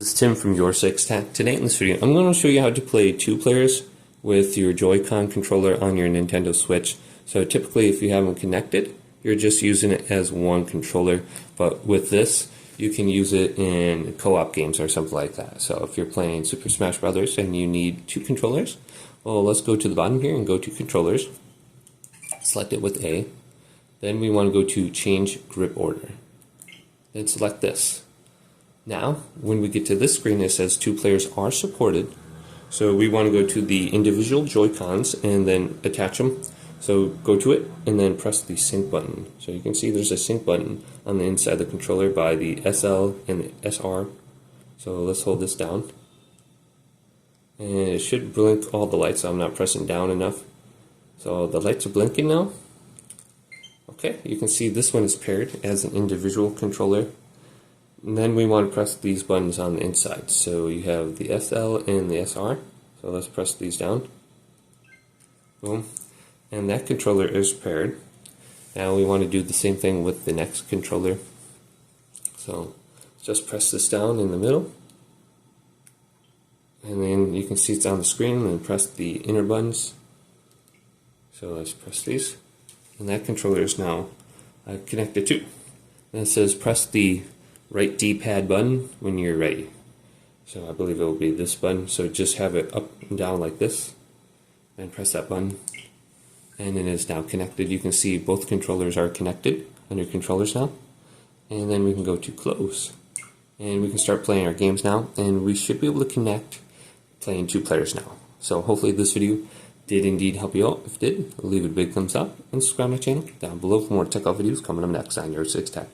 This is Tim from Your Six Tac. Today in this video, I'm going to show you how to play two players with your Joy-Con controller on your Nintendo Switch. So typically if you have them connected, you're just using it as one controller, but with this, you can use it in co-op games or something like that. So if you're playing Super Smash Brothers and you need two controllers, well, let's go to the bottom here and go to controllers, select it with A, then we want to go to change grip order, then select this. Now, when we get to this screen, it says two players are supported. So we want to go to the individual Joy-Cons and then attach them. So go to it and then press the sync button. So you can see there's a sync button on the inside of the controller by the SL and the SR. So let's hold this down. And it should blink all the lights, so I'm not pressing down enough. So the lights are blinking now. Okay, you can see this one is paired as an individual controller. And then we want to press these buttons on the inside. So you have the SL and the SR. So let's press these down. Boom. And that controller is paired. Now we want to do the same thing with the next controller. So just press this down in the middle. And then you can see it's on the screen, and then press the inner buttons. So let's press these. And that controller is now connected too. And it says press the right D-pad button when you're ready. So I believe it will be this button. So just have it up and down like this, and press that button, and it is now connected. You can see both controllers are connected under controllers now. And then we can go to close, and we can start playing our games now, and we should be able to connect playing two players now. So hopefully this video did indeed help you out. If it did, leave it a big thumbs up and subscribe to my channel down below for more tech videos coming up next on Your Six Tac.